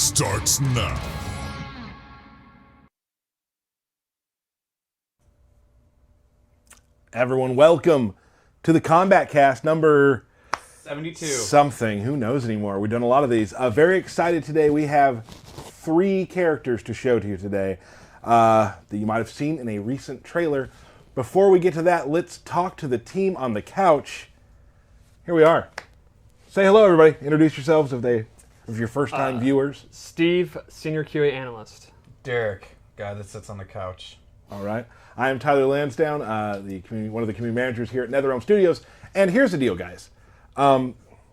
starts now. Everyone, welcome to the Kombat Cast number 72. something. Who knows anymore? We've done a lot of these. Very excited today. We have 3 characters to show to you today that you might have seen in a recent trailer. Before we get to that, let's talk to the team on the couch. Here we are. Say hello, everybody. Introduce yourselves if you're first-time viewers. Steve, Senior QA Analyst. Derek, guy that sits on the couch. All right. I am Tyler Lansdowne, one of the community managers here at NetherRealm Studios. And here's the deal, guys.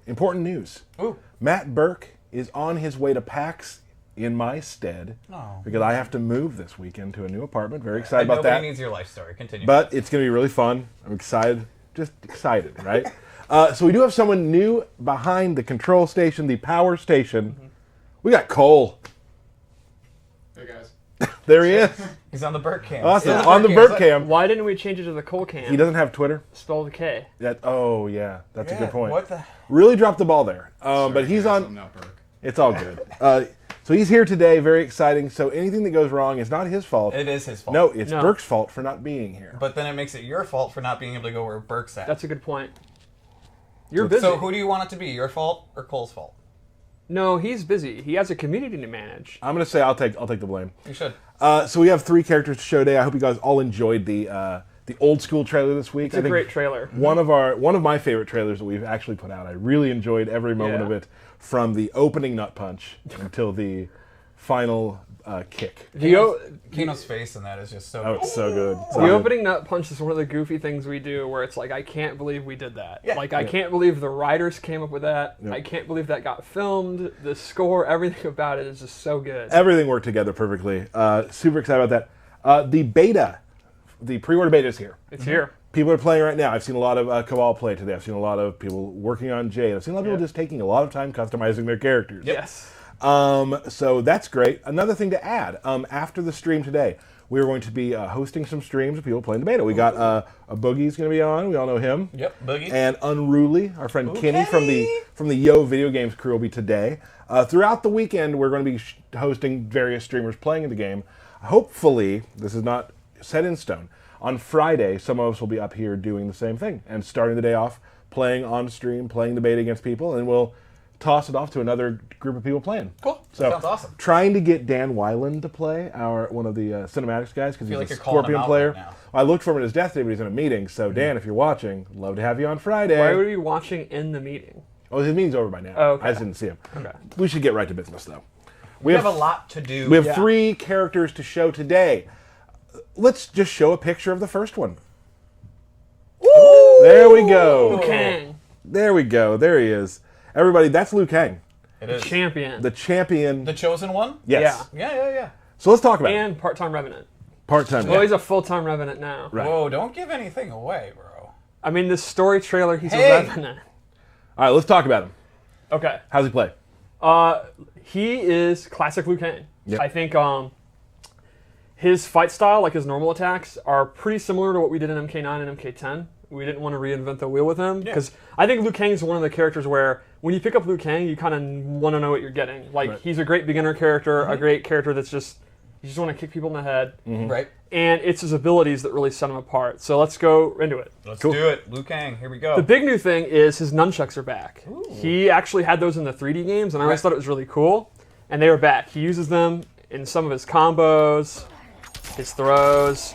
Important news. Ooh. Matt Burke is on his way to PAX in my stead because I have to move this weekend to a new apartment. Very excited about that. Nobody needs your life story. Continue. But it's going to be really fun. I'm excited. Just excited, right? So we do have someone new behind the control station, the power station. Mm-hmm. We got Cole. Hey, guys. There he is. He's on the Burke cam. Awesome. On the Burke cam. Why didn't we change it to the Cole Cam? He doesn't have Twitter. Spell the K. Oh, yeah. That's a good point. What the? Really dropped the ball there. But he's on. I'm not Burke. It's all good. So he's here today. Very exciting. So anything that goes wrong is not his fault. It is his fault. No, it's Burke's fault for not being here. But then it makes it your fault for not being able to go where Burke's at. That's a good point. You're busy. So who do you want it to be? Your fault or Cole's fault? No, he's busy. He has a community to manage. I'm going to say I'll take the blame. You should. So we have 3 characters to show today. I hope you guys all enjoyed the old school trailer this week. It's a great trailer. One of my favorite trailers that we've actually put out. I really enjoyed every moment of it, from the opening nut punch until the final kick. Keno's face in that is just so. Oh, it's so good. The opening nut punch is one of the goofy things we do where it's like, I can't believe we did that. Yeah. Like, I can't believe the writers came up with that. Yep. I can't believe that got filmed. The score, everything about it is just so good. Everything worked together perfectly. Super excited about that. The beta, the pre-order beta is here. It's here. People are playing right now. I've seen a lot of Cabal play today. I've seen a lot of people working on Jade. I've seen a lot of people just taking a lot of time customizing their characters. Yes. So that's great. Another thing to add, after the stream today, we're going to be hosting some streams of people playing the beta. We got a Boogie's going to be on. We all know him. Yep, Boogie. And Unruly, our friend Kenny from the Yo Video Games crew will be today. Throughout the weekend, we're going to be hosting various streamers playing in the game. Hopefully, this is not set in stone. On Friday, some of us will be up here doing the same thing and starting the day off playing on stream, playing the beta against people, and we'll toss it off to another group of people playing. Cool. So, sounds awesome. Trying to get Dan Weiland to play, one of the cinematics guys, because he's like a you're calling him Scorpion out player. right now. I looked for him in his death day, but he's in a meeting. So Dan, if you're watching, love to have you on Friday. Why would we be watching in the meeting? Oh, his meeting's over by now. Oh, okay. I just didn't see him. Okay. We should get right to business, though. We have a lot to do. We have 3 characters to show today. Let's just show a picture of the first one. Ooh! There we go. Kang. There we go. There he is. Everybody, that's Liu Kang. It is. Champion. The champion. The chosen one? Yes. Yeah. So let's talk about it. And part-time Revenant. Part-time. Well, he's a full-time Revenant now. Right. Whoa, don't give anything away, bro. I mean, this story trailer, he's Hey. a Revenant. All right, let's talk about him. Okay. How's he play? He is classic Liu Kang. Yep. I think his fight style, like his normal attacks, are pretty similar to what we did in MK9 and MK10. We didn't want to reinvent the wheel with him, because I think Liu Kang is one of the characters where when you pick up Liu Kang, you kind of want to know what you're getting. Like, he's a great beginner character, a great character that's just, you just want to kick people in the head. Right. And it's his abilities that really set him apart. So let's go into it. Let's do it. Liu Kang, here we go. The big new thing is his nunchucks are back. Ooh. He actually had those in the 3D games, and I always thought it was really cool. And they are back. He uses them in some of his combos, his throws.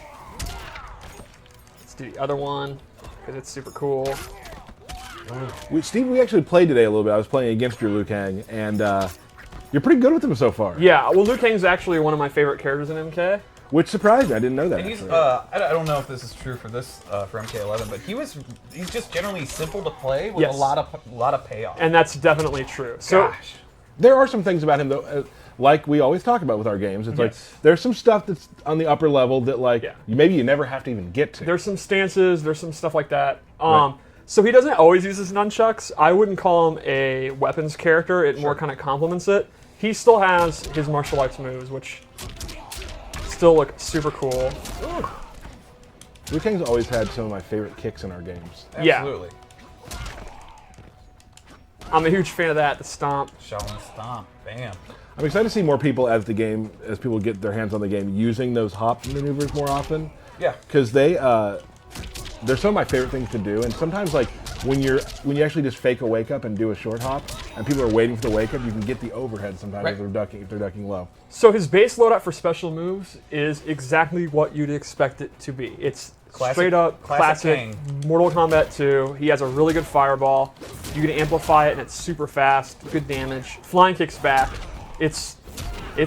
Let's do the other one, because it's super cool. Steve, we actually played today a little bit. I was playing against your Liu Kang, and you're pretty good with him so far. Yeah, well, Liu Kang's actually one of my favorite characters in MK. Which surprised me. I didn't know that. And he's, I don't know if this is true for this, for MK11, but he's just generally simple to play with a lot of payoff. And that's definitely true. So, There are some things about him, though, like we always talk about with our games. It's like, there's some stuff that's on the upper level that, like, maybe you never have to even get to. There's some stances, there's some stuff like that. So he doesn't always use his nunchucks. I wouldn't call him a weapons character. It more kind of complements it. He still has his martial arts moves, which still look super cool. Liu Kang's always had some of my favorite kicks in our games. Absolutely. I'm a huge fan of that, the stomp. Shaolin Stomp. Bam. I'm excited to see more people as people get their hands on the game, using those hop maneuvers more often. Yeah. Because they're some of my favorite things to do, and sometimes like when you actually just fake a wake up and do a short hop, and people are waiting for the wake up, you can get the overhead sometimes if they're ducking low. So his base loadout for special moves is exactly what you'd expect it to be. It's straight up classic Mortal Kombat 2. He has a really good fireball. You can amplify it, and it's super fast, good damage. Flying kicks back. It's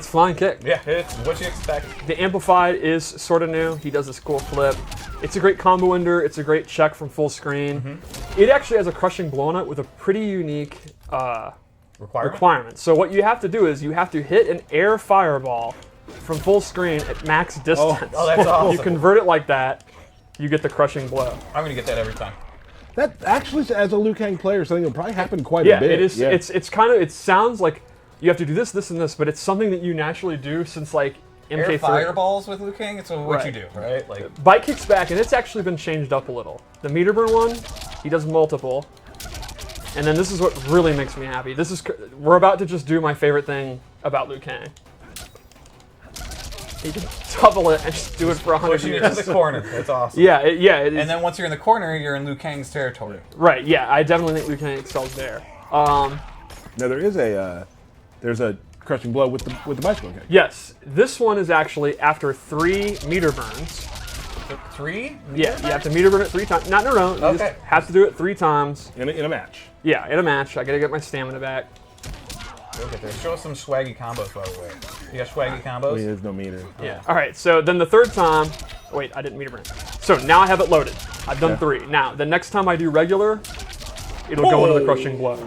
flying kick. Yeah, it's what you expect. The amplified is sort of new. He does this cool flip. It's a great combo ender. It's a great check from full screen. It actually has a crushing blow on it with a pretty unique requirement. So what you have to do is you have to hit an air fireball from full screen at max distance. Oh, that's awesome. You convert it like that, you get the crushing blow. I'm gonna get that every time. That actually, as a Liu Kang player, something will probably happen quite a bit. It is. Yeah, it's kind of. It sounds like you have to do this, this, and this, but it's something that you naturally do since like MK3. Air fireballs with Liu Kang. It's what you do, right? Like bite kicks back, and it's actually been changed up a little. The meter burn one, he does multiple, and then this is what really makes me happy. We're about to just do my favorite thing about Liu Kang. You can double it and just do it for 100 pushing years. it to the corner. That's awesome. Yeah, it is. And then once you're in the corner, you're in Liu Kang's territory. Right. Yeah, I definitely think Liu Kang excels there. Now there is there's a crushing blow with the bicycle kick. Yes, this one is actually after 3 meter burns. 3? Yeah, you have to meter burn it 3 times. Not in a row. You just have to do it 3 times. In a match. Yeah, in a match. I gotta get my stamina back. Look at this. Show us some swaggy combos, by the way. You got swaggy combos? There's no meter. Yeah. All right. So then the 3rd time. Wait, I didn't meter burn. So now I have it loaded. I've done 3. Now the next time I do regular, it'll go into the crushing blow.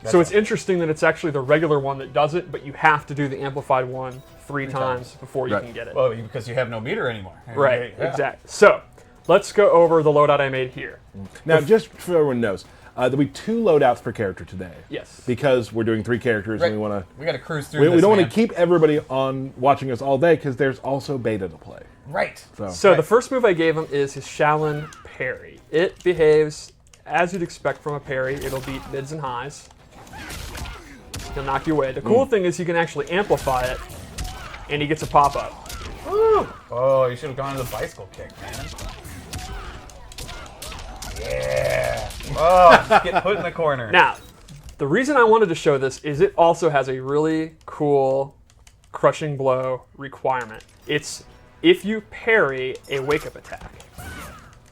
So it's interesting that it's actually the regular one that does it, but you have to do the amplified one 3 times before you can get it. Well, because you have no meter anymore. Right. Yeah. Exactly. So let's go over the loadout I made here. Now, just so everyone knows, there'll be 2 loadouts per character today. Yes. Because we're doing 3 characters and we got to cruise through. We don't want to keep everybody on watching us all day because there's also beta to play. Right. So the first move I gave him is his Shaolin parry. It behaves as you'd expect from a parry. It'll beat mids and highs. He'll knock you away. The cool thing is he can actually amplify it, and he gets a pop-up. Oh, you should have gone to the bicycle kick, man. Yeah. Oh, get put in the corner. Now, the reason I wanted to show this is it also has a really cool crushing blow requirement. It's if you parry a wake-up attack.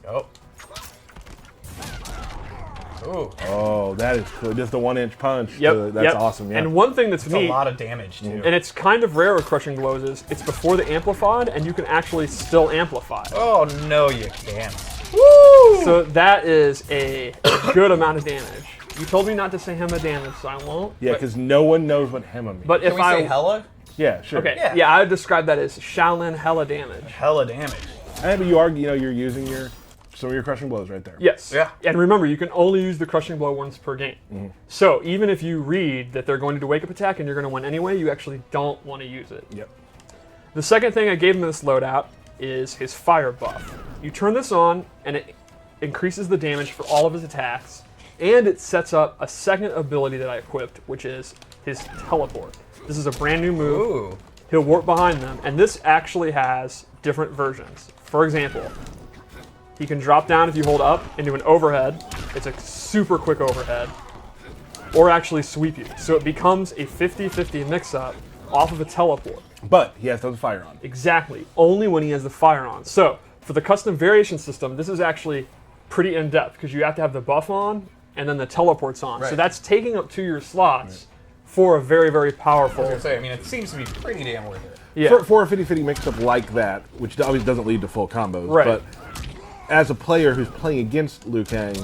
Oh. Ooh. Oh, that is cool. Just a 1-inch punch. Yep. That's awesome. Yeah. And one thing that's It's neat, a lot of damage, too. and it's kind of rare with crushing blows, is it's before the amplified, and you can actually still amplify it. Oh, no, you can't. Woo! So that is a good amount of damage. You told me not to say Hema damage, so I won't. Yeah, because no one knows what Hema means. But Can if we I say hella? Yeah, sure. okay, Yeah. yeah, I would describe that as Shaolin hella damage. Hella damage. But you're using some of your crushing blows right there. Yes. Yeah. And remember, you can only use the crushing blow once per game. So even if you read that they're going to do wake up attack and you're going to win anyway, you actually don't want to use it. Yep. The second thing I gave him in this loadout is his fire buff. You turn this on, and it increases the damage for all of his attacks, and it sets up a second ability that I equipped, which is his teleport. This is a brand new move. Ooh. He'll warp behind them, and this actually has different versions. For example, he can drop down if you hold up and do an overhead. It's a super quick overhead. Or actually sweep you. So it becomes a 50-50 mix-up off of a teleport. But he has to have the fire on. Exactly. Only when he has the fire on. So for the custom variation system, this is actually pretty in-depth because you have to have the buff on and then the teleport's on. Right. So that's taking up 2 your slots for a very, very powerful... I was gonna say, it seems to be pretty damn worth it. Yeah. For a 50-50 mix-up like that, which obviously doesn't lead to full combos, Right. but as a player who's playing against Liu Kang,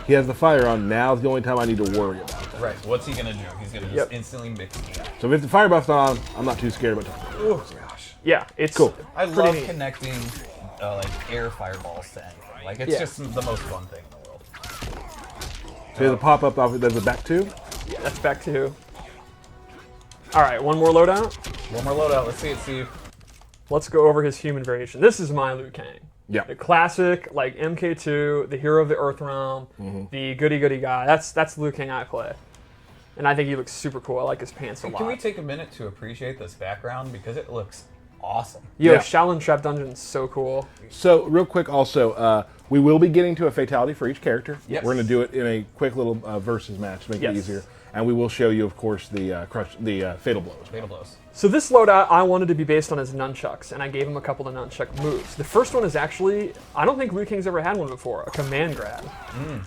he has the fire on. Now's the only time I need to worry about that. Right. What's he gonna do? He's gonna just instantly mix it. So if the fire buff's on, I'm not too scared about it. Oh gosh. Yeah, it's Cool. I pretty love neat. connecting air fireballs to anything. Like it's just the most fun thing in the world. So he has a pop-up off it. There's a back 2. Yeah, that's back to... All right, one more loadout. One more loadout. Let's see it, Steve. Let's go over his human variation. This is my Liu Kang. Yeah. The classic, like MK2, the hero of the Earth Realm, the goody-goody guy. That's the Liu Kang I play. And I think he looks super cool. I like his pants a lot. Can we take a minute to appreciate this background? Because it looks awesome. Yo, Yeah. Shaolin Trap Dungeon is so cool. So, real quick also, we will be getting to a fatality for each character. Yes. We're going to do it in a quick little versus match to make it easier. And we will show you, of course, the fatal blows. Fatal blows. So this loadout I wanted to be based on his nunchucks, and I gave him a couple of nunchuck moves. The first one is actually, I don't think Liu Kang's ever had one before, a command grab.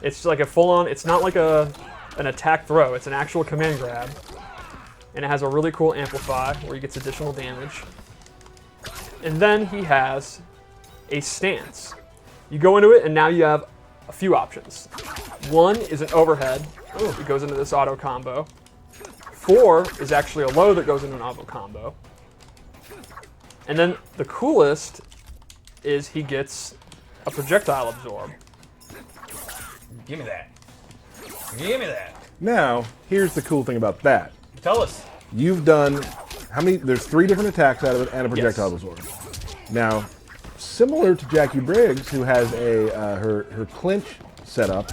It's like a full-on, it's not like an attack throw, it's an actual command grab. And it has a really cool amplify where he gets additional damage. And then he has a stance. You go into it and now you have a few options. One is an overhead. It goes into this auto combo. 4 is actually a low that goes into an auto combo. And then the coolest is he gets a projectile absorb. Give me that. Give me that. Now, here's the cool thing about that. Tell us. You've done how many? There's 3 different attacks out of it and a projectile Yes. absorb. Now, similar to Jackie Briggs, who has a her clinch set up,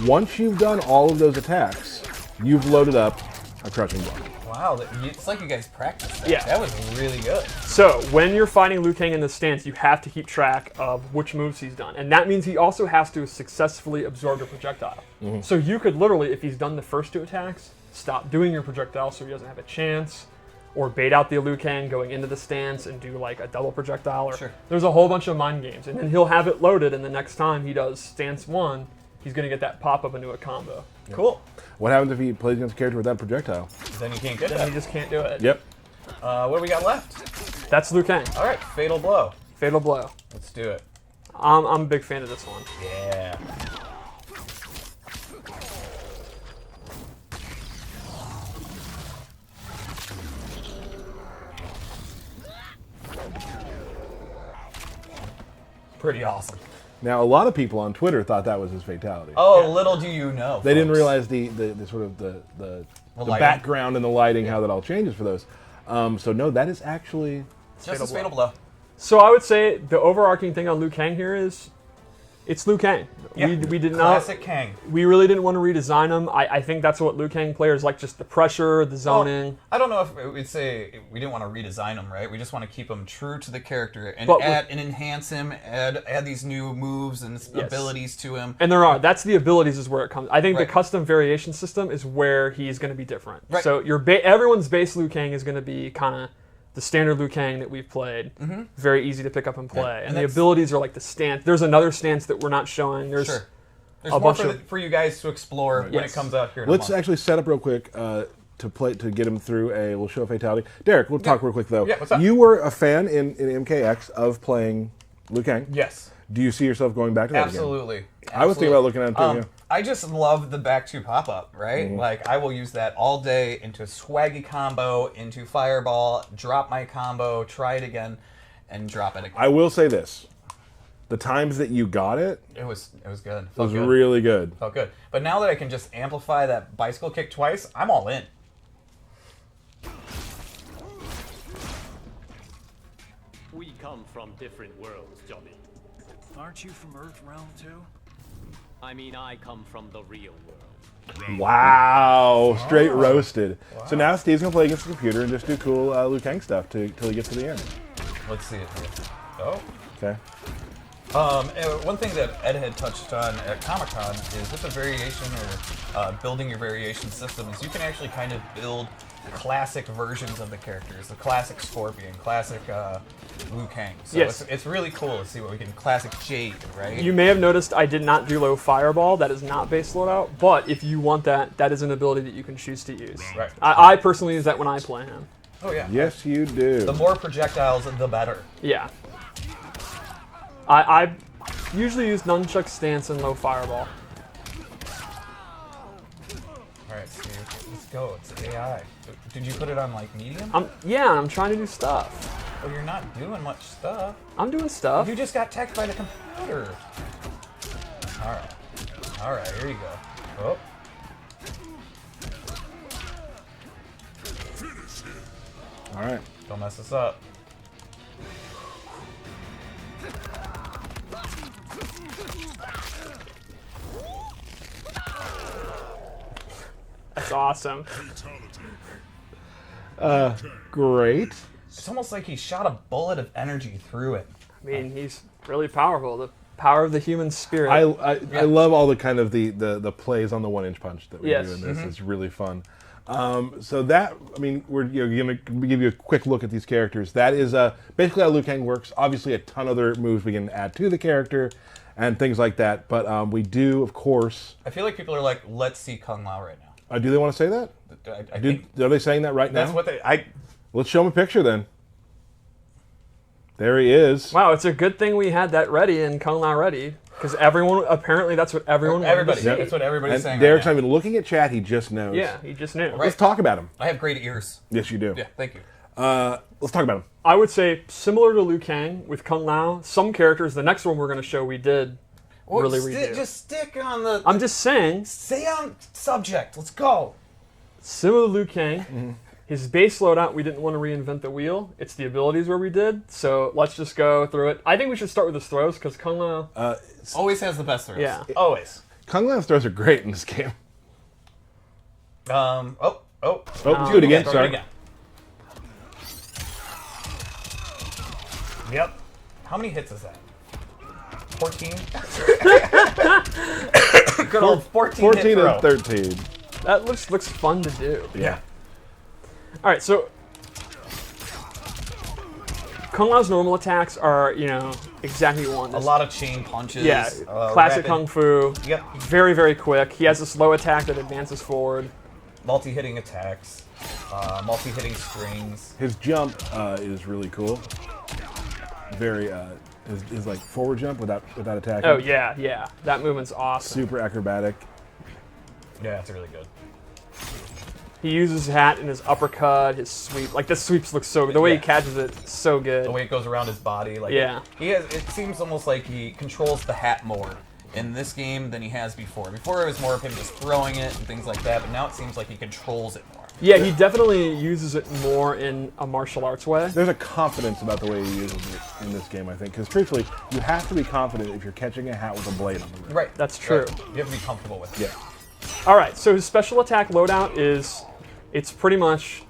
once you've done all of those attacks, you've loaded up a crushing blow. Wow, it's like you guys practiced that. Yeah. That was really good. So when you're fighting Liu Kang in this stance, you have to keep track of which moves he's done. And that means he also has to successfully absorb a projectile. So you could literally, if he's done the first 2 attacks, stop doing your projectile so he doesn't have a chance, or bait out the Liu Kang going into the stance and do like a double projectile. Or There's a whole bunch of mind games. And then he'll have it loaded, and the next time he does stance 1, he's going to get that pop-up into a combo. Cool. What happens if he plays against a character without a projectile? Then you can't get Then that. he just can't do it. Yep. What do we got left? That's Liu Kang. All right, fatal blow. Fatal blow. Let's do it. I'm a big fan of this one. Yeah. Pretty awesome. Now, a lot of people on Twitter thought that was his fatality. Oh, little do you know. They didn't folks. realize the sort of the lighting. background and the lighting, how that all changes for those. So no, that is actually Just his fatal blow. So I would say the overarching thing on Liu Kang here is it's Liu Kang. Yeah. We did Classic not. Kang. We really didn't want to redesign him. I think that's what Liu Kang players like, just the pressure, the zoning. Well, I don't know if we'd say we didn't want to redesign him, right? We just want to keep him true to the character and But add and enhance him, add these new moves and abilities to him. And there are. That's the abilities is where it comes. I think Right. the custom variation system is where he's going to be different. Right. So everyone's base Liu Kang is going to be kind of the standard Liu Kang that we've played. Very easy to pick up and play. And the that's- abilities are like the stance. There's another stance that we're not showing. There's Sure. There's a more bunch of- for you guys to explore when it Yes. comes out here. In Let's a month. actually set up real quick to get him through we'll show a fatality. Derek, we'll talk real quick though. Yeah, what's up? You were a fan in MKX of playing Liu Kang. Yes. Do you see yourself going back to that again? Absolutely. I was thinking about looking at it too. Yeah. I just love the back 2 pop-up, right? Like, I will use that all day into swaggy combo, into fireball, drop my combo, try it again, and drop it again. I will say this: the times that you got it, It was good. it Felt was good. really good. Felt good. But now that I can just amplify that bicycle kick twice, I'm all in. We come from different worlds, Johnny. Aren't you from Earth Realm too? I mean, I come from the real world. Wow, straight roasted. So now Steve's gonna play against the computer and just do cool Liu Kang stuff till he gets to the end. Let's see it here. Oh. Okay. One thing that Ed had touched on at Comic-Con is with the variation or building your variation system is you can actually kind of build classic versions of the characters, the classic Scorpion, classic Liu Kang. So Yes. it's really cool to see what we can, classic Jade, right? You may have noticed I did not do low fireball. That is not base loadout. But if you want that, that is an ability that you can choose to use. Right. I personally use that when I play him. Oh yeah. Yes, you do. The more projectiles, the better. Yeah. I usually use nunchuck stance and low fireball. All right, Steve, let's go. It's AI. Did you put it on like medium? I'm trying to do stuff. Oh, you're not doing much stuff. I'm doing stuff. You just got teched by the computer. All right, here you go. Oh. All right. Don't mess this up. That's awesome. Great. It's almost like he shot a bullet of energy through it. I mean, he's really powerful. The power of the human spirit. I love all the kind of the plays on the 1-inch punch that we Yes. do in this. It's really fun. So that, I mean, we're going to give you a quick look at these characters. That is basically how Liu Kang works. Obviously, a ton of other moves we can add to the character and things like that. But we do, of course. I feel like people are like, let's see Kung Lao right now. Do they want to say that? I think Are they saying that right now? that's what they. Let's show them a picture then. There he is. Wow, it's a good thing we had that ready and Kung Lao ready, because apparently that's what everyone wanted to see. That's what everybody's And saying. Derek's right not even looking at chat. He just knows. Yeah, he just knew. Let's talk about him. now. I have great ears. Yes, you do. Yeah, thank you. Let's talk about him. I would say similar to Liu Kang with Kung Lao. Some characters, the next one we're going to show, we did really redo. Just stick on the. I'm just saying, Stay on subject. Let's go. similar to Liu Kang. His base loadout, we didn't want to reinvent the wheel. It's the abilities where we did. So let's just go through it. I think we should start with his throws, because Kung Lao... Always has the best throws. Yeah. Always. Kung Lao's throws are great in this game. Oh. Oh, do it again. Start Sorry. it again. Yep. How many hits is that? 14? Good old 14 14 hit throw. and 13. That looks fun to do. Yeah. All right, so Kung Lao's normal attacks are, exactly one. A lot of chain punches. Yeah, classic rapid- Kung Fu. Yep. Very, very quick. He has a slow attack that advances forward. Multi-hitting attacks. Multi-hitting strings. His jump is really cool. Very his like forward jump without attacking. Oh, yeah. That movement's awesome. Super acrobatic. Yeah, that's really good. He uses his hat and his uppercut, his sweep. Like, the sweeps look so good. The way he catches it, so good. The way it goes around his body. Like, Yeah. It seems almost like he controls the hat more in this game than he has before. Before it was more of him just throwing it and things like that, but now it seems like he controls it more. Yeah, he definitely uses it more in a martial arts way. There's a confidence about the way he uses it in this game, I think. Because truthfully, you have to be confident if you're catching a hat with a blade on the rim. Right. That's true. Right. You have to be comfortable with it. Yeah. All right, so his special attack loadout is, it's pretty much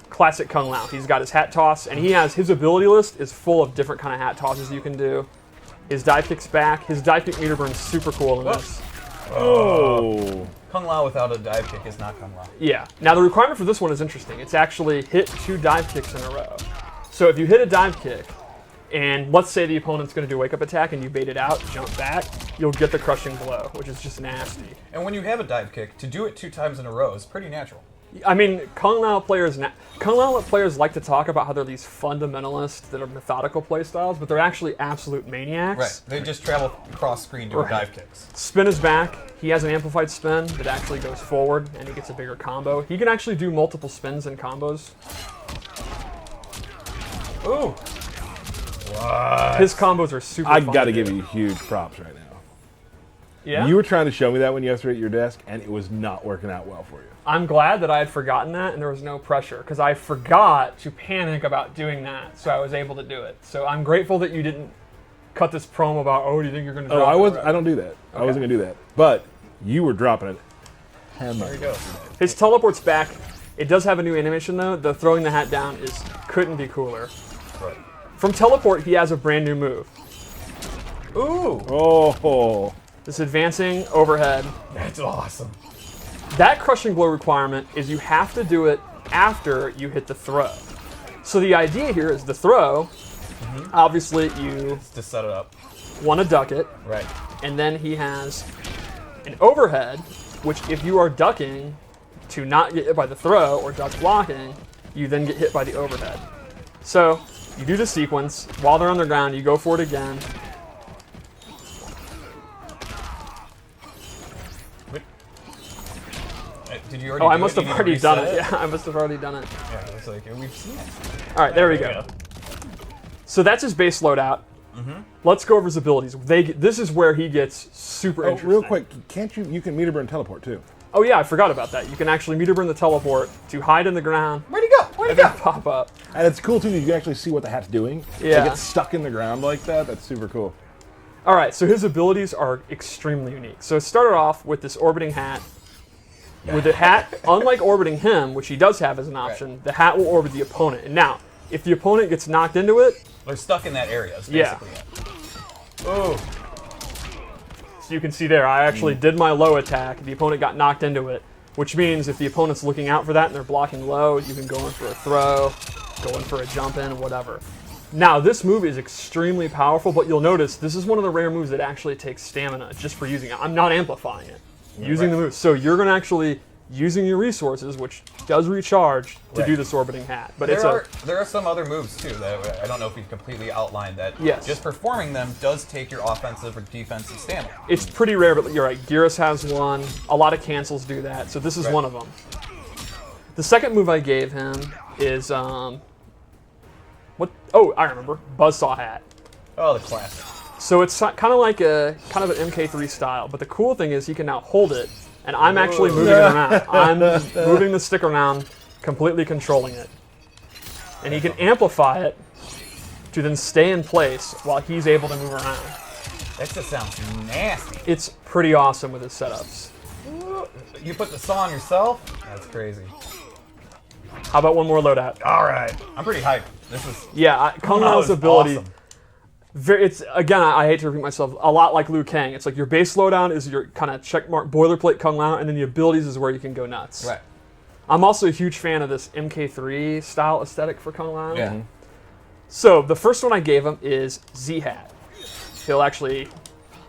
classic Kung Lao. He's got his hat toss, and his ability list is full of different kind of hat tosses you can do. His dive kick's back. His dive kick meter burn's super cool in this. Oh. Kung Lao without a dive kick is not Kung Lao. Yeah. Now the requirement for this one is interesting. It's actually hit 2 dive kicks in a row. So if you hit a dive kick, and let's say the opponent's going to do a wake-up attack and you bait it out, jump back, you'll get the crushing blow, which is just nasty. And when you have a dive kick, to do it 2 times in a row is pretty natural. I mean, Kung Lao players like to talk about how they're these fundamentalists that are methodical playstyles, but they're actually absolute maniacs. Right. They just travel cross screen doing dive kicks. Spin is back. He has an amplified spin that actually goes forward, and he gets a bigger combo. He can actually do multiple spins and combos. Ooh. His combos are super I fun got to do. give you huge props right now. Yeah? You were trying to show me that when you yesterday at your desk, and it was not working out well for you. I'm glad that I had forgotten that and there was no pressure, because I forgot to panic about doing that, so I was able to do it. So I'm grateful that you didn't cut this promo about, do you think you're going to drop it? I don't do that. I wasn't going to do that. But you were dropping it. There you go. His teleport's back. It does have a new animation, though. The throwing the hat down couldn't be cooler. Right. From teleport, he has a brand new move. Ooh. Oh. This advancing overhead. That's awesome. That crushing blow requirement is you have to do it after you hit the throw. So the idea here is the throw, obviously you To set it up. want to duck it, Right. and then he has an overhead, which if you are ducking to not get hit by the throw or duck blocking, you then get hit by the overhead. So you do the sequence. While they're on the ground, you go for it again. Did you already Oh, I do must it? have You already need to done it. reset Yeah, I must have already done it. Yeah, it's like, we've seen it. All right, there we There go. you go. So that's his base loadout. Let's go over his abilities. This is where he gets super Oh, interesting. real quick, can't you can meter burn teleport too? Oh yeah, I forgot about that. You can actually meter burn the teleport to hide in the ground Where'd he go? Where'd he and go? then pop up. And it's cool too that you can actually see what the hat's doing. Yeah. Like it's stuck in the ground like that. That's super cool. All right, so his abilities are extremely unique. So it started off with this orbiting hat. With the hat, unlike orbiting him, which he does have as an option, the hat will orbit the opponent. And now, if the opponent gets knocked into it, They're stuck in that area. Is basically it. Oh. so you can see there, I actually did my low attack. The opponent got knocked into it, which means if the opponent's looking out for that and they're blocking low, you can go in for a throw, go in for a jump in, whatever. Now, this move is extremely powerful, but you'll notice this is one of the rare moves that actually takes stamina just for using it. I'm not amplifying it. Using the move. So you're going to actually using your resources, which does recharge, to do this orbiting hat. But there are some other moves too that I don't know if we've completely outlined that. Yes. Just performing them does take your offensive or defensive stamina. It's pretty rare, but you're right. Geras has one. A lot of cancels do that. So this is one of them. The second move I gave him is what? Oh, I remember. Buzzsaw hat. Oh, the classic. So it's kind of like an MK3 style, but the cool thing is he can now hold it, and I'm actually moving it around. I'm moving the stick around, completely controlling it. And he can amplify it to then stay in place while he's able to move around. That just sounds nasty. It's pretty awesome with his setups. You put the saw on yourself? That's crazy. How about one more loadout? All right. I'm pretty hyped. This is... Yeah, Kang Lao's ability... Awesome. It's again, I hate to repeat myself, a lot like Liu Kang. It's like your base slowdown is your kind of checkmark boilerplate Kung Lao, and then the abilities is where you can go nuts. Right. I'm also a huge fan of this MK3 style aesthetic for Kung Lao. Yeah. So the first one I gave him is Z Hat. He'll actually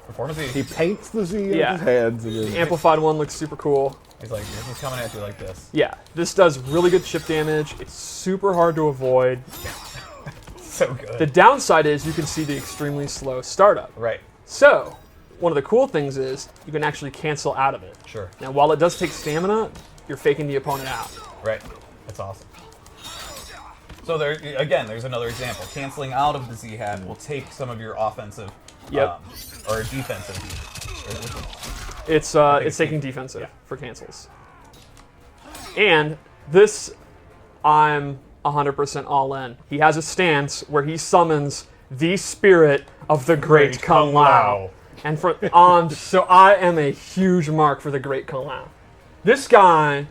Perform a Z. He paints the Z Yeah. on his hands. And the amplified one looks super cool. He's like, this is coming at you like this. Yeah, this does really good chip damage. It's super hard to avoid. So good. The downside is you can see the extremely slow startup. Right. So, one of the cool things is you can actually cancel out of it. Sure. Now, while it does take stamina, you're faking the opponent out. Right. That's awesome. So there, again, there's another example. Canceling out of the Z hat will take some of your offensive, Yep. or defensive. It's taking defensive for cancels. And this, I'm 100% all in. He has a stance where he summons the spirit of the Great Kung Lao. And so I am a huge mark for the Great Kung Lao. This guy,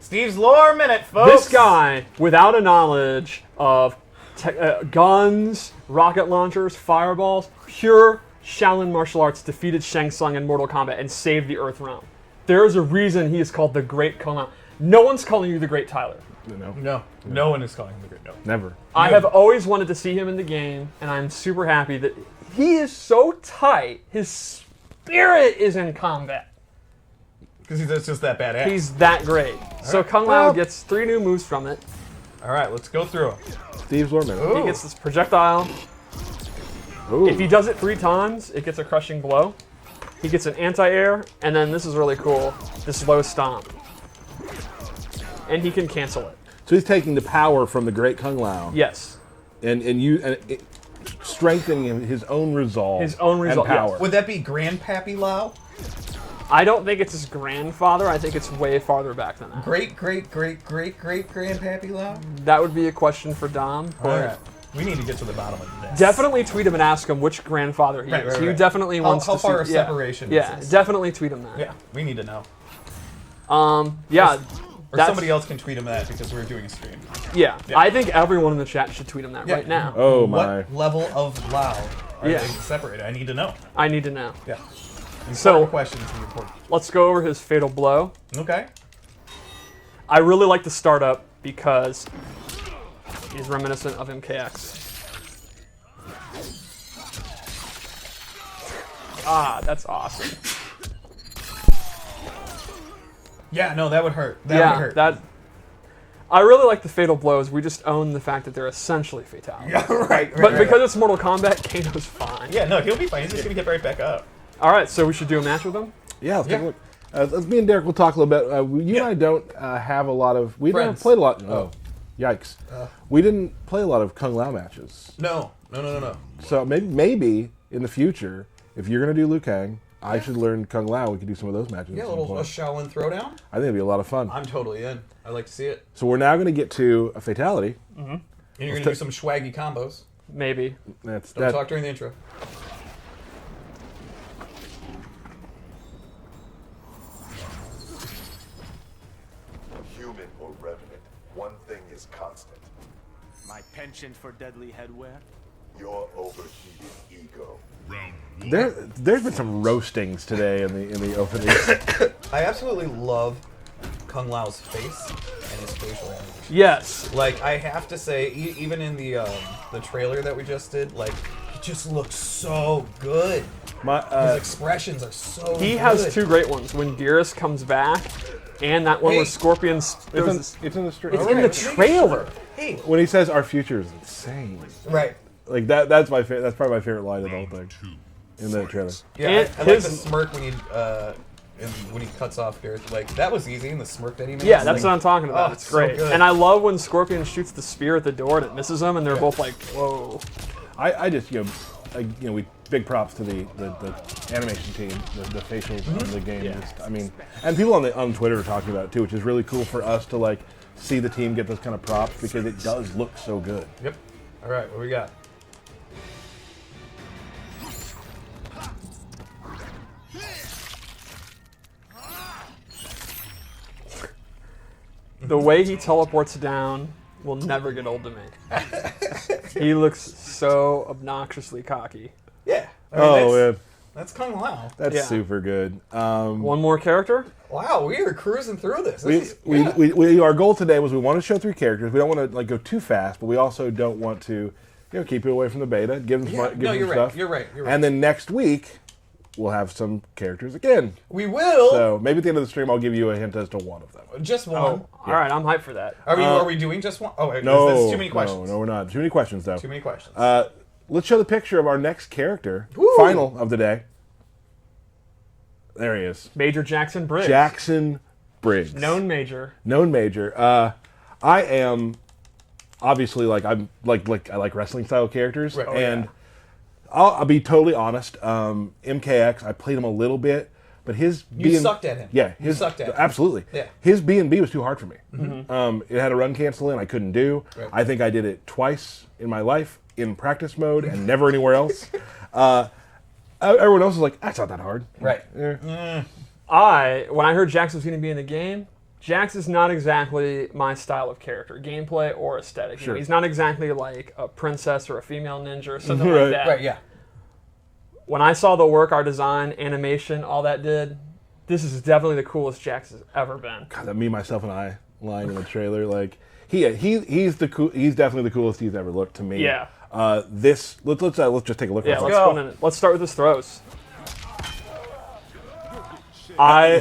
Steve's lore minute, folks. this guy, without a knowledge of guns, rocket launchers, fireballs, pure Shaolin martial arts defeated Shang Tsung in Mortal Kombat and saved the Earth realm. There is a reason he is called the Great Kung Lao. No one's calling you the Great Tyler. No one is calling him the Great. No. Never. I have always wanted to see him in the game, and I'm super happy that he is so tight. His spirit is in combat. Because he's just that badass. He's that great. So Kung Lao gets 3 new moves from it. All right, let's go through them. Steve's Lorman. He gets this projectile. Ooh. If he does it 3 times, it gets a crushing blow. He gets an anti-air, and then this is really cool, this low stomp. And he can cancel it. So he's taking the power from the Great Kung Lao. Yes. And strengthening his own resolve. His own resolve, and power. yes. Would that be Grandpappy Lao? I don't think it's his grandfather. I think it's way farther back than that. Great Grandpappy Lao? That would be a question for Dom. All right. We need to get to the bottom of this. Definitely tweet him and ask him which grandfather he is. He definitely wants how to far see. a separation Yeah, is this? definitely tweet him that. Yeah, we need to know. Yeah. Or somebody else can tweet him that because we're doing a stream. Yeah, I think everyone in the chat should tweet him that right now. Oh my. What level of Lao are Yeah. they separated? I need to know. I need to know. Yeah. So- questions are important. Let's go over his fatal blow. Okay. I really like the startup because he's reminiscent of MKX. Ah, that's awesome. Yeah, no, that would hurt. That would hurt. I really like the fatal blows. We just own the fact that they're essentially fatalities. Yeah, right. But because it's Mortal Kombat, Kano's fine. Yeah, no, he'll be fine. He's just gonna get right back up. All right, so we should do a match with him. Yeah, let's take a look. Let's me and Derek will talk a little bit. You and I don't have a lot of. We haven't Friends. played a lot. Oh, yikes! We didn't play a lot of Kung Lao matches. No. So maybe in the future, if you're gonna do Liu Kang, I should learn Kung Lao. We could do some of those matches. Yeah, at a some little point. Shaolin throwdown. I think it'd be a lot of fun. I'm totally in. I like to see it. So we're now going to get to a fatality. And you're gonna do some swaggy combos. Maybe. That's Don't talk during the intro. My penchant for deadly headwear? Your overheated ego. There's been some roastings today in the openings. I absolutely love Kung Lao's face and his facial animation. Yes. Like, I have to say, even in the trailer that we just did, like, he just looks so good. His expressions are so good. He has two great ones. When Geras comes back, and that one where Scorpion's... It's in the stream. It's in the trailer. Hey. When he says our future is insane. Right. Like that's my that's probably my favorite line of the whole thing. In the trailer. Yeah, I like the smirk when he cuts off Gareth. Like, that was easy, and the smirk that he makes. Yeah, that's what I'm talking about. It's great. So good. And I love when Scorpion shoots the spear at the door and it misses them, and they're both like, whoa. I just we big props to the animation team, the facials in the game. Yeah. Just, I mean, and people on Twitter are talking about it too, which is really cool for us to like see the team get those kind of props because it does look so good. Yep. All right, what we got? The way he teleports down will never get old to me. He looks so obnoxiously cocky. Yeah. I mean, Man. that's Kung Lao. That's super good. One more character? Wow, we are cruising through this. Our goal today was we want to show 3 characters. We don't want to like go too fast, but we also don't want to keep it away from the beta. Give them Yeah, give no, them you're stuff. right. You're right. And then next week we'll have some characters again. We will. So maybe at the end of the stream I'll give you a hint as to one of them. Just one. Oh, all right, I'm hyped for that. Are we doing just one? Oh, wait, No, that's too many questions. No, we're not. Too many questions though. Too many questions. Let's show the picture of our next character. Woo! Final of the day. There he is. Major Jackson Briggs. Jackson Briggs. Known Major. Known Major. I am obviously I like wrestling style characters, Right. Oh, and I'll be totally honest. MKX, I played him a little bit, but his You sucked at him. Yeah, You sucked at him. Absolutely. Yeah. His B&B was too hard for me. It had a run cancel in I couldn't do. Right. I think I did it twice in my life in practice mode and never anywhere else. Everyone else was like, that's not that hard. Right. Yeah. When I heard Jax was going to be in the game, Jax is not exactly my style of character, gameplay or aesthetic. You know, Sure. he's not exactly like a princess or a female ninja or something Right. like that. Right, yeah. When I saw the work, our design, animation, all that did, this is definitely the coolest Jax has ever been. God, that me, myself, and I line in the trailer, like he's definitely the coolest he's ever looked to me. Yeah. Let's just take a look. Yeah, at let's this. go in. Let's start with his throws.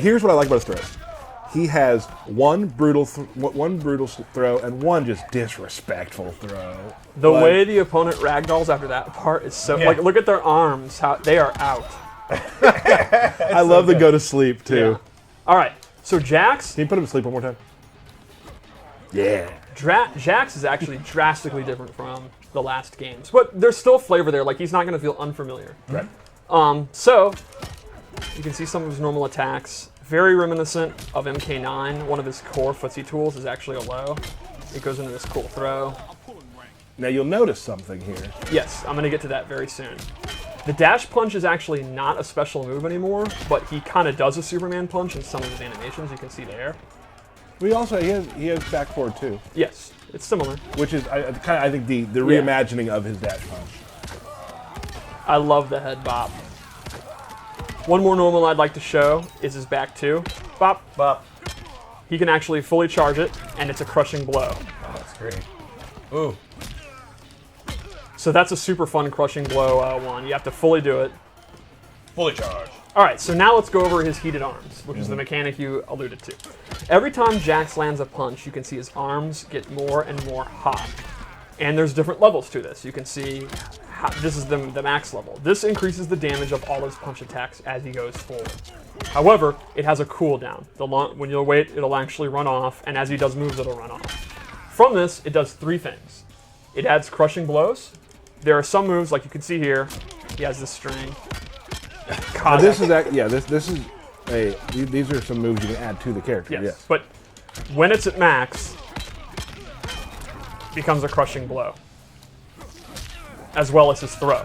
Here's what I like about his throws. He has one brutal throw and one just disrespectful throw. The way the opponent ragdolls after that part is so like look at their arms, how they are out. I love the go to sleep too. Yeah. All right, so Jax. Can you put him to sleep one more time? Yeah. Jax is actually drastically different from the last games, but there's still flavor there. Like he's not going to feel unfamiliar. Right. So you can see some of his normal attacks. Very reminiscent of MK9. One of his core footsie tools is actually a low. It goes into this cool throw. Now you'll notice something here. Yes, I'm going to get to that very soon. The dash punch is actually not a special move anymore, but he kind of does a Superman punch in some of his animations. You can see there. We also he has back forward too, Yes, it's similar. which is I think the reimagining of his dash punch. I love the head bop. One more normal I'd like to show is his back two. Bop, bop. He can actually fully charge it, and it's a crushing blow. Oh, that's great. Ooh. So that's a super fun crushing blow one. You have to fully do it. Fully charged. All right, so now let's go over his heated arms, which is the mechanic you alluded to. Every time Jax lands a punch, you can see his arms get more and more hot. And there's different levels to this. You can see this is the max level. This increases the damage of all his punch attacks as he goes forward. However, it has a cooldown. When you wait, it'll actually run off, and as he does moves, it'll run off. From this, it does 3 things. It adds crushing blows. There are some moves, like you can see here, he has this string. God, This is these are some moves you can add to the character. yes. But when it's at max, it becomes a crushing blow, as well as his throw.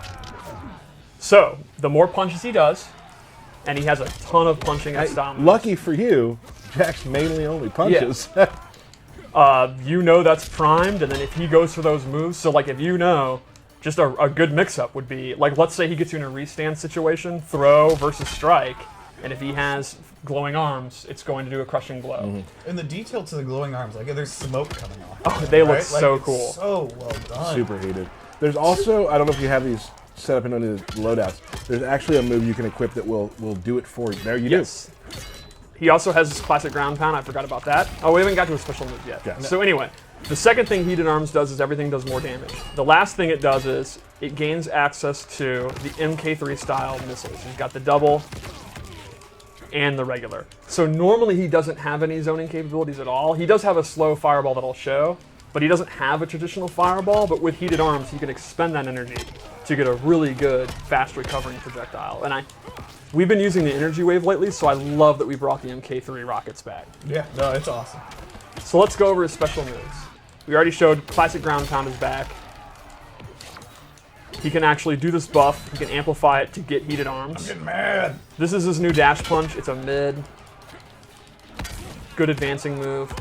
So the more punches he does, and he has a ton of punching and style moves. Lucky for you, Jax mainly only punches. You know that's primed, and then if he goes for those moves, so like if you know, just a good mix-up would be, like let's say he gets you in a restand situation, throw versus strike, and if he has glowing arms, it's going to do a crushing blow. And the detail to the glowing arms, like there's smoke coming off. Oh, they look right? so Like, cool. It's so well done. Super heated. There's also, I don't know if you have these set up in any of the loadouts, there's actually a move you can equip that will do it for you. There you Yes. He also has his classic ground pound. I forgot about that. Oh, we haven't got to a special move yet. Yeah. So anyway, the second thing Heated Arms does is everything does more damage. The last thing it does is it gains access to the MK3 style missiles. He's got the double and the regular. So normally he doesn't have any zoning capabilities at all. He does have a slow fireball that'll show, but he doesn't have a traditional fireball. But with Heated Arms, he can expend that energy to get a really good fast recovering projectile. And we've been using the energy wave lately, so I love that we brought the MK3 rockets back. Yeah, no, it's awesome. So let's go over his special moves. We already showed classic ground pound is back. He can actually do this buff. He can amplify it to get Heated Arms. Getting mad. This is his new dash punch. It's a mid. Good advancing move.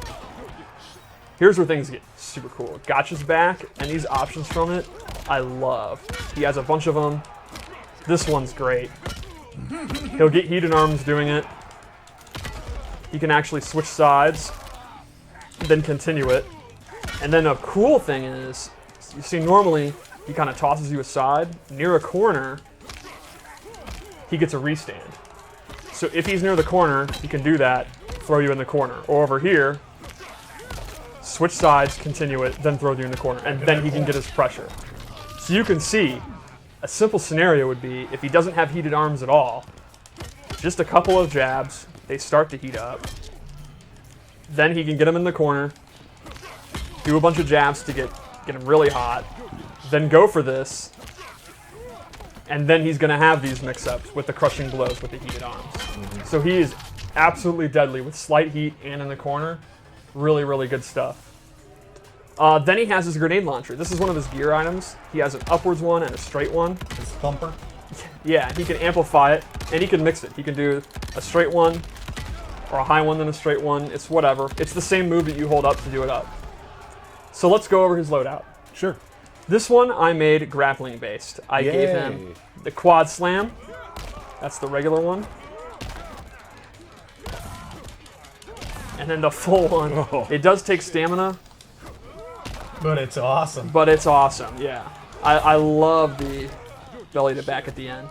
Here's where things get super cool. Gotcha's back, and these options from it, I love. He has a bunch of them. This one's great. He'll get Heated Arms doing it. He can actually switch sides, then continue it. And then a cool thing is, you see normally he kind of tosses you aside. Near a corner, he gets a restand. So if he's near the corner, he can do that, throw you in the corner. Or over here, switch sides, continue it, then throw you in the corner. And then he can get his pressure. So you can see, a simple scenario would be, if he doesn't have Heated Arms at all, just a couple of jabs, they start to heat up. Then he can get him in the corner, do a bunch of jabs to get him really hot, then go for this, and then he's going to have these mix-ups with the crushing blows with the Heated Arms. So he is absolutely deadly with slight heat and in the corner. Really, really good stuff. Then he has his grenade launcher. This is one of his gear items. He has an upwards one and a straight one. His thumper. Yeah, he can amplify it, and he can mix it. He can do a straight one, or a high one then a straight one. It's whatever. It's the same move that you hold up to do it up. So let's go over his loadout. Sure. This one I made grappling based. I gave him the quad slam. That's the regular one. And then the full one. Oh. It does take stamina, But it's awesome. but it's awesome, yeah. I love the belly to back at the end.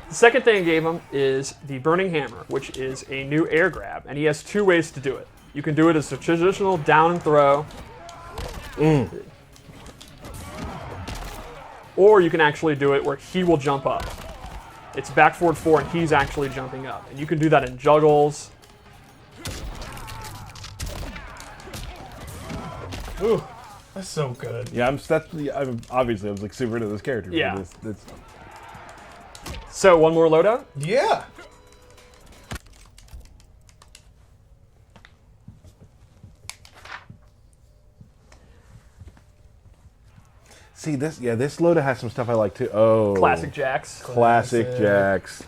The second thing I gave him is the Burning Hammer, which is a new air grab, and he has two ways to do it. You can do it as a traditional down and throw, or you can actually do it where he will jump up. It's back forward 4 and he's actually jumping up. And you can do that in juggles. Ooh, that's so good. Yeah, obviously I was like super into this character. but Yeah. This, So one more loadout. Yeah. see this loadout has some stuff I like too. Oh, Classic Jacks. classic Classic. Jacks.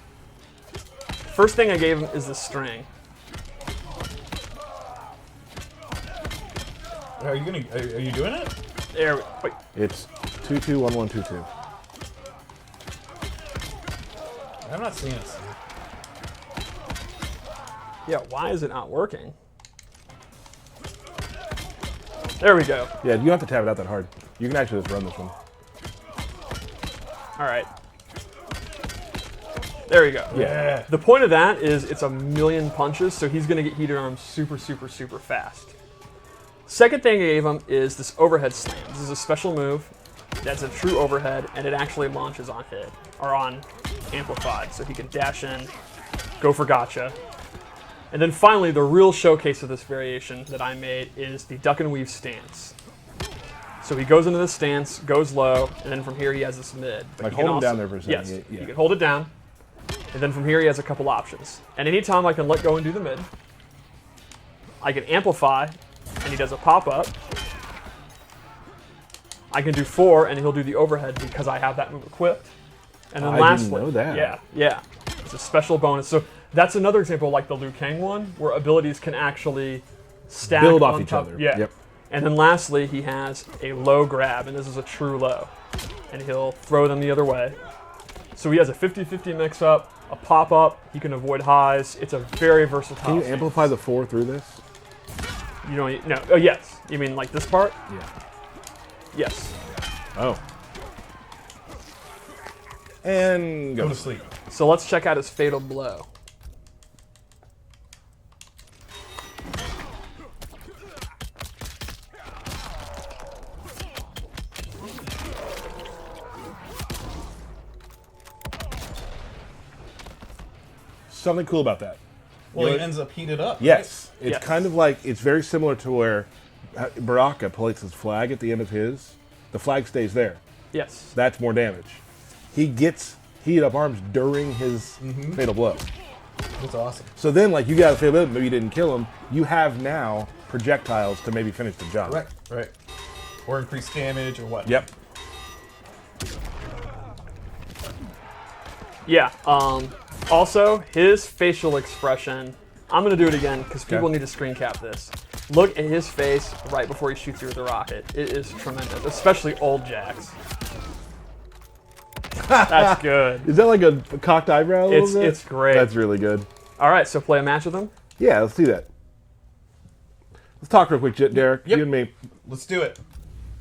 First thing I gave him is the string. Are you doing it? There. Wait. It's 221122. I'm not seeing it. Yeah. Why is it not working? There we go. Yeah, you don't have to tap it out that hard. You can actually just run this one. All right. There we go. Yeah. The point of that is it's a million punches, so he's going to get Heated Arms super, super, super fast. Second thing I gave him is this overhead slam. This is a special move that's a true overhead, and it actually launches on hit, or on amplified, so he can dash in, go for gotcha. And then finally, the real showcase of this variation that I made is the duck and weave stance. So he goes into this stance, goes low, and then from here he has this mid. But Like he can hold him also- down there for a second. Yes, Yeah. he can hold it down. And then from here he has a couple options. And anytime I can let go and do the mid, I can amplify, and he does a pop-up. I can do 4, and he'll do the overhead because I have that move equipped. And then I lastly, didn't know that. yeah, it's a special bonus. So that's another example like the Liu Kang one, where abilities can actually stack Build off on each top. other. Yeah. Yep. And then lastly, he has a low grab, and this is a true low. And he'll throw them the other way. So he has a 50-50 mix-up, a pop-up, he can avoid highs. It's a very versatile Can you stance. amplify the 4 through this? You don't, no, oh yes. You mean like this part? Yeah. Yes. Oh. And Go to sleep. So let's check out his fatal blow. Something cool about that. Well, You it know, ends up heated up. Yes. It's Yes. kind of like, it's very similar to where Baraka places his flag at the end of his. The flag stays there. Yes. That's more damage. He gets heated up arms during his fatal blow. That's awesome. So then, like, you got a fatal blow, maybe you didn't kill him. You have now projectiles to maybe finish the job. Right. Or increase damage or what. Yep. Yeah. Also, his facial expression. I'm gonna do it again because people need to screen cap this. Look at his face right before he shoots you with the rocket. It is tremendous, especially old Jax. That's good. Is that like a cocked eyebrow? A little bit? It's great. That's really good. All right, so play a match with him. Yeah, let's do that. Let's talk real quick, Derek. Yep. You and me. Let's do it.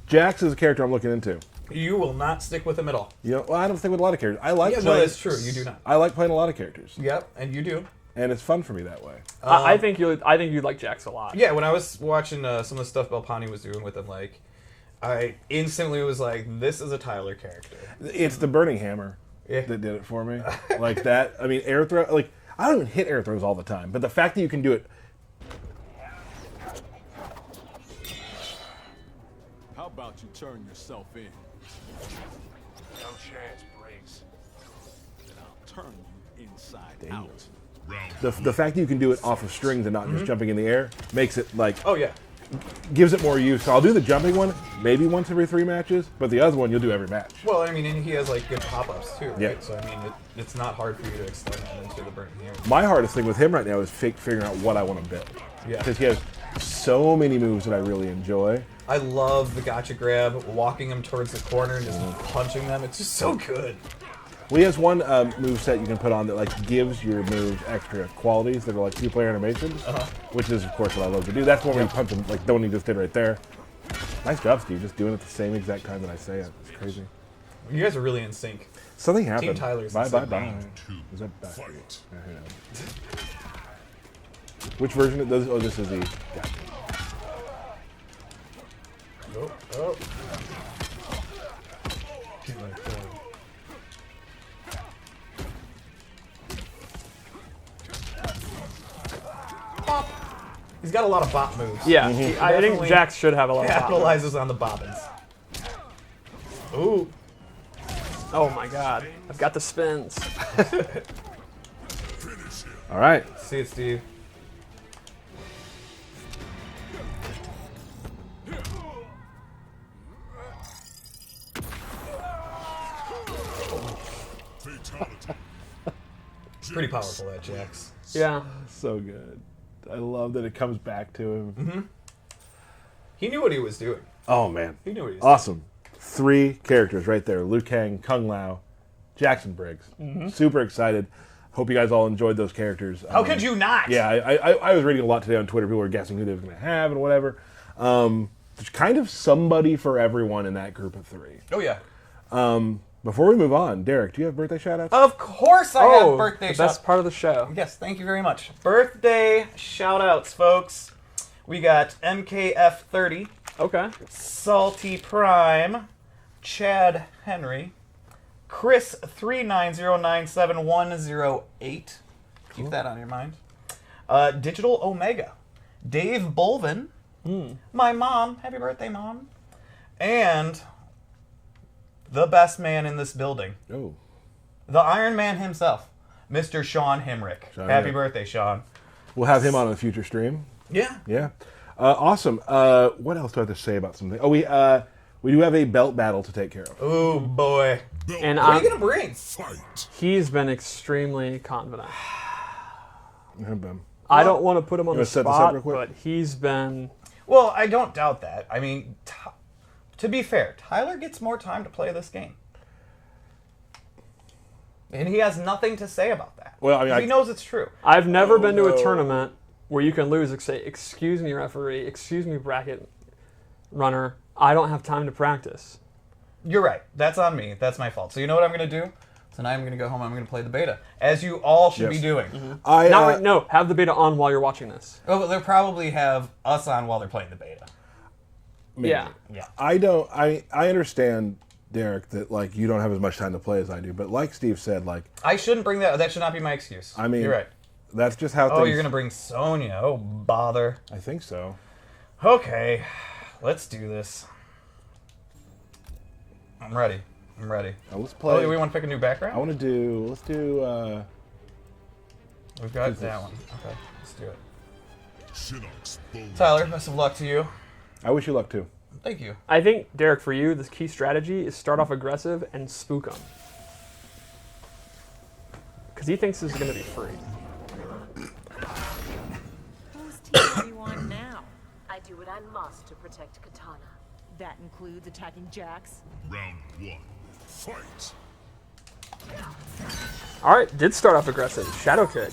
Jax is a character I'm looking into. You will not stick with him at all. You know, well, I don't stick with a lot of characters. I like Yeah, no, playing. that's true. You do not. I like playing a lot of characters, Yep, and you do. and it's fun for me that way. I think you'd like Jax a lot. Yeah, when I was watching some of the stuff Belpani was doing with him, like, I instantly was like, this is a Tyler character. It's the Burning Hammer Yeah. that did it for me. Like that. I mean, air throw. Like, I don't even hit air throws all the time, but the fact that you can do it. How about you turn yourself in? No chance, Briggs. Then I'll turn you inside out. The fact that you can do it off of strings and not just jumping in the air makes it like Oh, yeah. gives it more use. So I'll do the jumping one maybe once every 3 matches, but the other one you'll do every match. Well, I mean, and he has, like, good pop-ups, too, right? Yeah. So, I mean, it's not hard for you to extend that into the Burning Hammer. My hardest thing with him right now is figuring out what I want to build. Yeah. Because he has so many moves that I really enjoy. I love the gotcha grab, walking him towards the corner and just punching them. It's just so good. Well, he has one move set you can put on that like gives your moves extra qualities that are like 2-player animations, which is of course what I love to do. That's the one where you punch him, like the one you just did right there. Nice job, Steve. Just doing it the same exact time that I say it. It's crazy. You guys are really in sync. Something happened. Tyler's Bye, in bye, sync. bye. Is that back? Yeah, who knows? Which version of this? Oh, this is the. Gotcha. Oh. Bop. He's got a lot of bop moves. Yeah, I think Definitely Jax should have a lot of pop. Capitalizes on the bobbins. Ooh. Oh my god, I've got the spins. All right. See it, Steve. Pretty powerful, that Jax. Yeah. So good. I love that it comes back to him. He knew what he was doing. Oh man. He knew what he was Awesome. 3 characters right there. Liu Kang, Kung Lao, Jackson Briggs. Super excited. Hope you guys all enjoyed those characters. doing. How could you not? Yeah, I was reading a lot today on Twitter. People were guessing who they was going to have and whatever. There's kind of somebody for everyone in that group of 3. Oh, yeah. Before we move on, Derek, do you have birthday shout-outs? Of course I have birthday the shout best part of the show. Yes, thank you very much. Birthday shout-outs, folks. We got MKF30, Okay. Salty Prime, Chad Henry, Chris 390971108. Keep that on your mind. Digital Omega, Dave Bolvin, my mom, happy birthday, Mom, and the best man in this building, Oh. the Iron Man himself, Mr. Sean Himrick. Sean Happy Himrick. birthday, Sean. We'll have him on a future stream. Yeah. Yeah. Awesome. What else do I have to say about something? Oh, we do have a belt battle to take care of. Oh, boy. And What are you going to bring? he's been extremely confident. Boom. I don't want to put him on the wanna set this up spot, real quick? but he's been Well, I don't doubt that. I mean, to be fair, Tyler gets more time to play this game. And he has nothing to say about that. Well, I mean, he knows it's true. I've never been to a tournament where you can lose and say, excuse me, referee, excuse me, bracket runner, I don't have time to practice. You're right. That's on me. That's my fault. So you know what I'm going to do? Tonight I'm going to go home and I'm going to play the beta. As you all should be doing. No, have the beta on while you're watching this. Oh, but they'll probably have us on while they're playing the beta. Maybe. Yeah. I understand, Derek, that like you don't have as much time to play as I do, but like Steve said, like I shouldn't bring that. That should not be my excuse. I mean, you're right. That's just how. Oh, things, you're gonna bring Sonya. Oh, bother. I think so. Okay, let's do this. I'm ready. Let's play. Oh, do we want to pick a new background? I want to do. Let's do. We've got that one. Okay, let's do it. Tyler, best of luck to you. I wish you luck too. Thank you. I think, Derek, for you, the key strategy is start off aggressive and spook him. Because he thinks this is going to be free. Whose team are you on now? I do what I must to protect Katana. That includes attacking Jax. Round 1. Fight. All right, did start off aggressive. Shadow kick.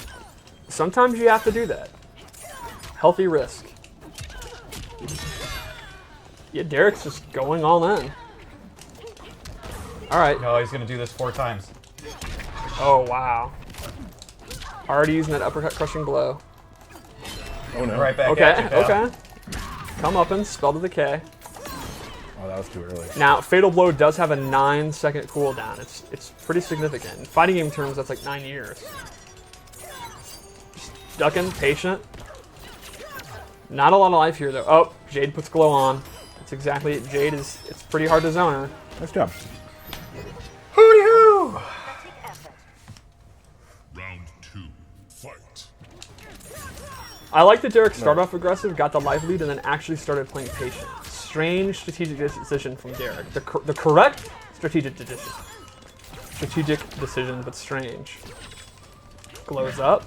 Sometimes you have to do that. Healthy risk. Yeah, Derek's just going all in. All right. No, he's gonna do this 4 times. Oh, wow. Already using that uppercut crushing blow. Oh no! Right back Okay, at you, pal. okay. Come up and spell to the K. Oh, that was too early. Now, Fatal Blow does have a 9-second cooldown. It's pretty significant. In fighting game terms, that's like 9 years. Just ducking, patient. Not a lot of life here, though. Oh, Jade puts glow on. That's exactly it. Jade is, it's pretty hard to zone her. Nice job. Hooty-hoo! Round 2. Fight. I like that Derek started off aggressive, got the life lead, and then actually started playing patient. Strange strategic decision from Derek. The correct strategic decision. Strategic decision, but strange. Glows up.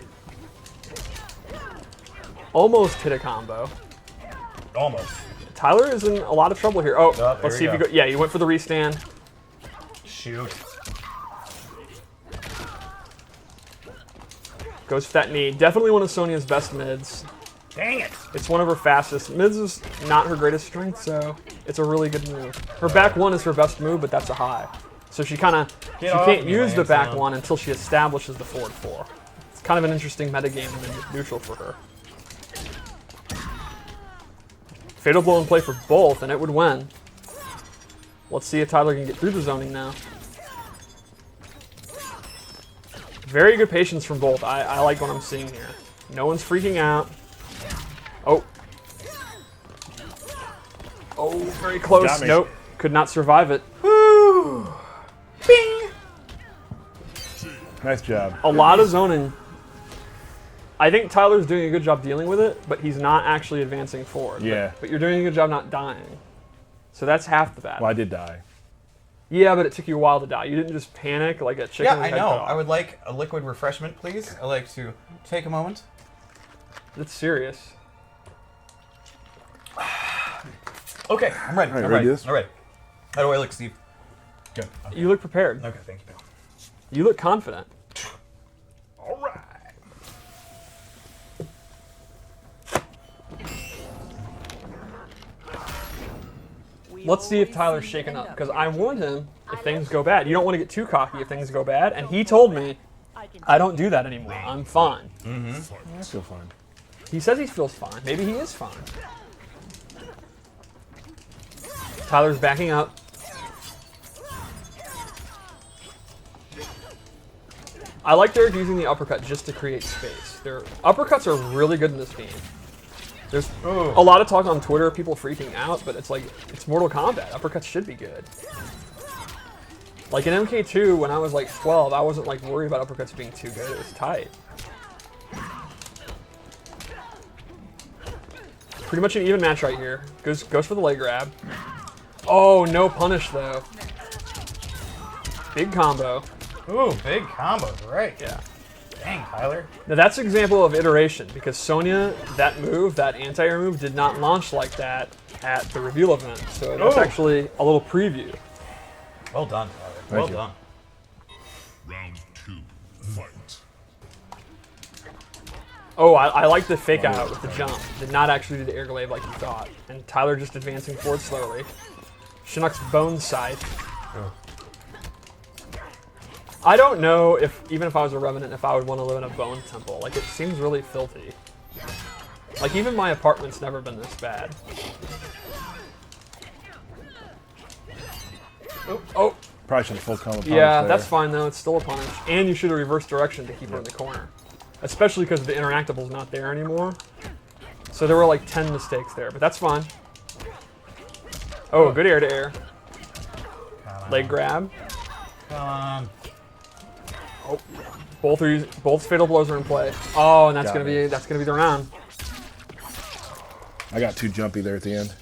Almost hit a combo. Almost. Tyler is in a lot of trouble here. Oh, there let's we see if you go. go. Yeah, you went for the restand. Shoot. Goes for that knee. Definitely one of Sonya's best mids. Dang it! It's one of her fastest. Mids is not her greatest strength, so it's a really good move. Her back one is her best move, but that's a high. So she can't use the back Lansdowne. one until she establishes the forward 4. It's kind of an interesting metagame in neutral for her. Fatal Blow in play for both, and it would win. Let's see if Tyler can get through the zoning now. Very good patience from both. I like what I'm seeing here. No one's freaking out. Oh. Oh, very close. Got me. Nope. Could not survive it. Woo! Bing! Nice job. A lot of zoning. I think Tyler's doing a good job dealing with it, but he's not actually advancing forward. Yeah. But you're doing a good job not dying. So that's half the battle. Well, I did die. Yeah, but it took you a while to die. You didn't just panic like a chicken. Yeah, with I head know. cut off. I would like a liquid refreshment, please. I'd like to take a moment. It's serious. Okay, I'm ready. All right, I'm ready to ready. do this? I'm ready. How do I look, Steve? Good. Okay, You look prepared. okay thank you, pal. You look confident. All right. Let's see if Tyler's shaken up, because I warned him if things go bad. You don't want to get too cocky if things go bad, and he told me, I don't do that anymore. I'm fine. I feel fine. He says he feels fine. Maybe he is fine. Tyler's backing up. I like Derek using the uppercut just to create space. Their uppercuts are really good in this game. There's a lot of talk on Twitter, people freaking out, but it's like, it's Mortal Kombat. Uppercuts should be good. Like in MK2, when I was like 12, I wasn't like worried about uppercuts being too good. It was tight. Pretty much an even match right here. Goes for the leg grab. Oh, no punish though. Big combo. Ooh, big combos, right? Yeah. Dang, Tyler. Now that's an example of iteration, because Sonya, that move, that anti-air move, did not launch like that at the reveal event. So that's actually a little preview. Well done, Tyler. Well done. Round 2. Fight. Oh, I like the fake out with the jump. Did not actually do the air glaive like you thought. And Tyler just advancing forward slowly. Chinook's bone scythe. I don't know if, even if I was a Revenant, if I would want to live in a bone temple. Like, it seems really filthy. Like, even my apartment's never been this bad. Oh. Probably should have full combo. Yeah, that's fine though. It's still a punish. And you should have reversed direction to keep her in the corner. Especially because the interactable's not there anymore. So there were like 10 mistakes there, but that's fine. Oh, good air to air. Leg grab. Come on. Oh, both fatal blows are in play. Oh, and that's gonna be the round. I got too jumpy there at the end.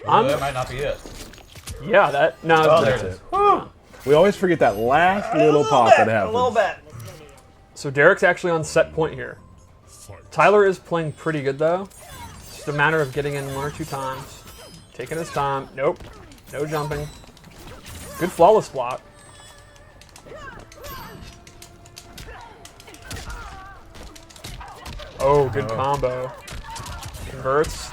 That might not be it. Yeah, that no. Oh, there it is. We always forget that last little pop that happens. A little bit. So Derek's actually on set point here. Tyler is playing pretty good though. It's just a matter of getting in 1 or 2 times. Taking his time. Nope. No jumping. Good flawless block. Oh, good combo. Converts.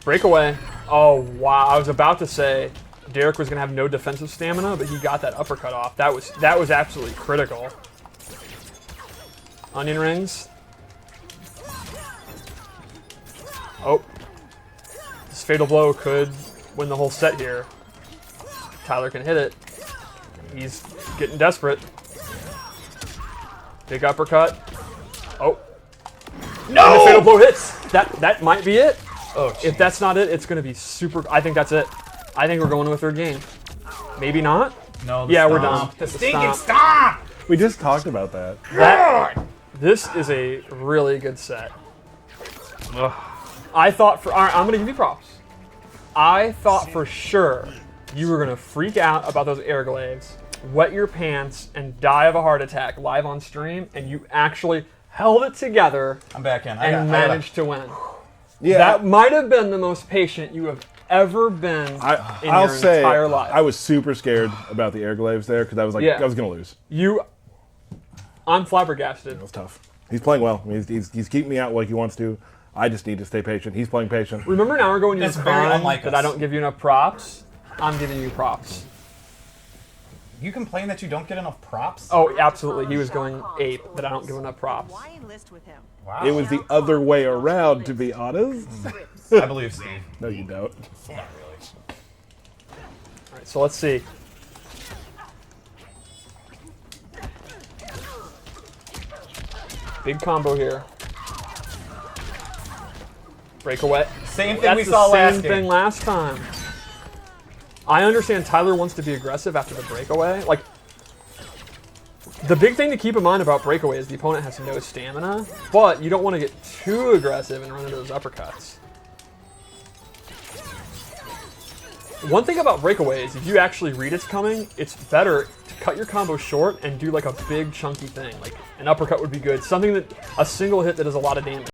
Breakaway. Oh, wow. I was about to say Derek was going to have no defensive stamina, but he got that uppercut off. That was absolutely critical. Onion rings. Oh. This fatal blow could win the whole set here. Tyler can hit it. He's getting desperate. Big uppercut. Oh. No! And the fatal blow hits. That might be it. Oh, if that's not it, it's going to be super... I think that's it. I think we're going to a 3rd game. Maybe not. No, yeah, we're done. The stinking stomp! We just talked about that. This is a really good set. Ugh. I thought for... All right, I'm going to give you props. I thought for sure you were going to freak out about those air glaives, wet your pants, and die of a heart attack live on stream, and you actually held it together. I'm back in. And managed to win. Yeah, that might have been the most patient you have ever been in your entire life. I was super scared about the air glaives there because I was like, I was gonna lose. I'm flabbergasted. It was tough. He's playing well. I mean, he's keeping me out like he wants to. I just need to stay patient. He's playing patient. Remember an hour ago when you were crying that us. I don't give you enough props? I'm giving you props. You complain that you don't get enough props? Oh, absolutely. He was going ape that I don't give enough props. Why enlist with him? Wow. It was the other way around, to be honest. I believe Steve. No, you don't. Not really. All right, so let's see. Big combo here. Breakaway. Same thing we saw last game. Same thing last time. I understand Tyler wants to be aggressive after the breakaway. Like, the big thing to keep in mind about breakaway is the opponent has no stamina, but you don't want to get too aggressive and run into those uppercuts. One thing about breakaway is if you actually read it's coming, it's better to cut your combo short and do like a big chunky thing. Like an uppercut would be good. Something that, a single hit that does a lot of damage.